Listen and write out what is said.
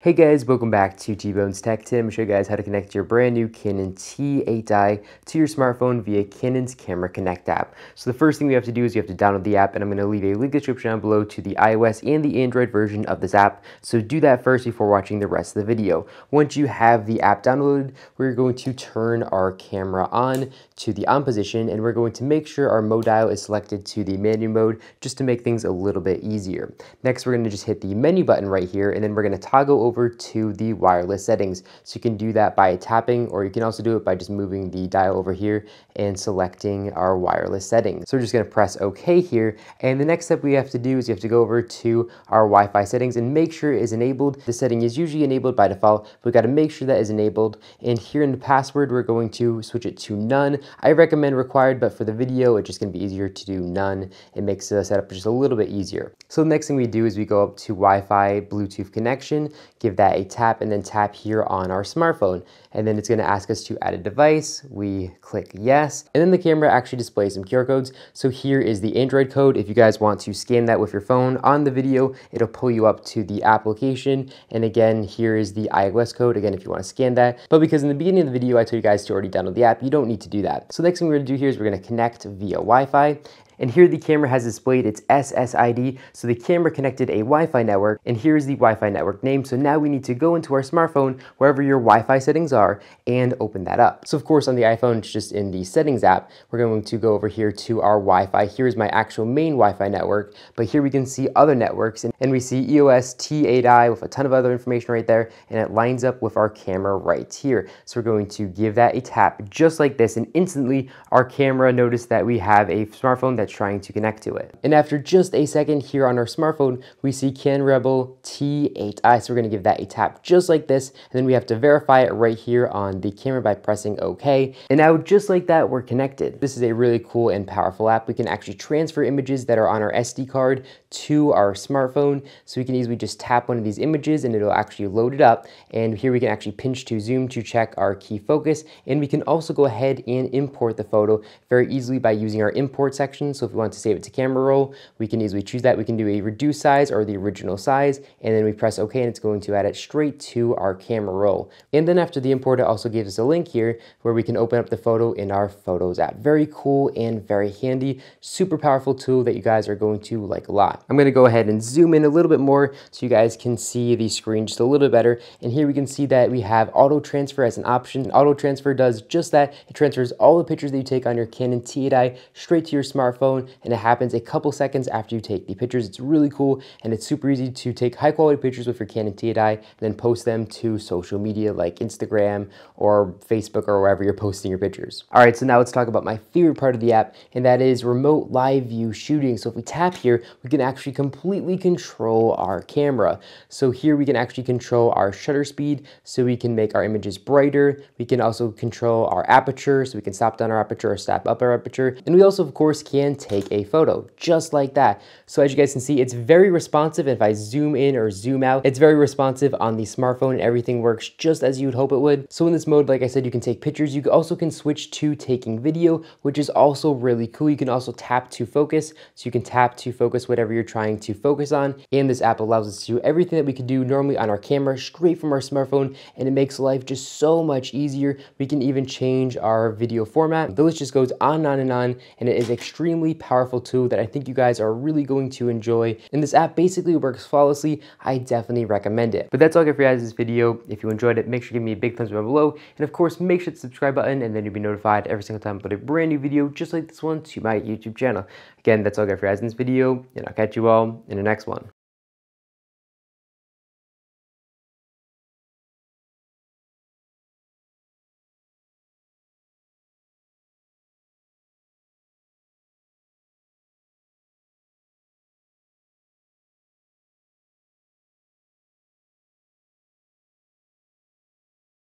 Hey guys, welcome back to T-Bones Tech. Today I'm going to show you guys how to connect your brand new Canon T8i to your smartphone via Canon's Camera Connect app. So the first thing we have to do is you have to download the app, and I'm going to leave a link in the description down below to the iOS and the Android version of this app. So do that first before watching the rest of the video. Once you have the app downloaded, we're going to turn our camera on to the on position, and we're going to make sure our mode dial is selected to the manual mode just to make things a little bit easier. Next, we're going to just hit the menu button right here, and then we're going to toggle over to the wireless settings. So you can do that by tapping, or you can also do it by just moving the dial over here and selecting our wireless settings. So we're just going to press OK here, and the next step we have to do is you have to go over to our Wi-Fi settings and make sure it is enabled. The setting is usually enabled by default, but we got to make sure that is enabled. And here in the password, we're going to switch it to none. I recommend required, but for the video, it's just going to be easier to do none. It makes the setup just a little bit easier. So the next thing we do is we go up to Wi-Fi Bluetooth connection, give that a tap, and then tap here on our smartphone. And then it's going to ask us to add a device. We click yes, and then the camera actually displays some QR codes. So here is the Android code. If you guys want to scan that with your phone on the video, it'll pull you up to the application. And again, here is the iOS code, again, if you want to scan that. But because in the beginning of the video, I told you guys to already download the app, you don't need to do that. So the next thing we're going to do here is we're going to connect via Wi-Fi. And here the camera has displayed its SSID, so the camera connected a Wi-Fi network, and here's the Wi-Fi network name. So now we need to go into our smartphone, wherever your Wi-Fi settings are, and open that up. So of course on the iPhone, it's just in the settings app. We're going to go over here to our Wi-Fi. Here's my actual main Wi-Fi network, but here we can see other networks, and we see EOS T8i with a ton of other information right there, and it lines up with our camera right here. So we're going to give that a tap just like this, and instantly our camera noticed that we have a smartphone that's trying to connect to it. And after just a second here on our smartphone, we see Canon Rebel T8i. So we're going to give that a tap just like this, and then we have to verify it right here on the camera by pressing OK. And now just like that, we're connected. This is a really cool and powerful app. We can actually transfer images that are on our SD card to our smartphone. So we can easily just tap one of these images and it'll actually load it up. And here we can actually pinch to zoom to check our key focus. And we can also go ahead and import the photo very easily by using our import section. So if we want to save it to camera roll, we can easily choose that. We can do a reduced size or the original size, and then we press OK, and it's going to add it straight to our camera roll. And then after the import, it also gives us a link here where we can open up the photo in our Photos app. Very cool and very handy, super powerful tool that you guys are going to like a lot. I'm going to go ahead and zoom in a little bit more so you guys can see the screen just a little bit better. And here we can see that we have auto transfer as an option. Auto transfer does just that. It transfers all the pictures that you take on your Canon T8i straight to your smartphone, and it happens a couple seconds after you take the pictures. It's really cool, and it's super easy to take high quality pictures with your Canon T8i and then post them to social media like Instagram or Facebook or wherever you're posting your pictures. All right, so now let's talk about my favorite part of the app, and that is remote live view shooting. So if we tap here, we can actually completely control our camera. So here we can actually control our shutter speed, so we can make our images brighter. We can also control our aperture, so we can stop down our aperture or step up our aperture. And we also, of course, can take a photo just like that. So as you guys can see, it's very responsive. If I zoom in or zoom out, it's very responsive on the smartphone, and everything works just as you would hope it would. So in this mode, like I said, you can take pictures. You also can switch to taking video, which is also really cool. You can also tap to focus. So you can tap to focus whatever you're trying to focus on. And this app allows us to do everything that we could do normally on our camera straight from our smartphone, and it makes life just so much easier. We can even change our video format. The list just goes on and on, and it is extremely powerful tool that I think you guys are really going to enjoy. And this app basically works flawlessly. I definitely recommend it. But that's all I got for you guys in this video. If you enjoyed it, make sure to give me a big thumbs up below. And of course, make sure to subscribe button, and then you'll be notified every single time I put a brand new video just like this one to my YouTube channel. Again, that's all I got for you guys in this video, and I'll catch you all in the next one.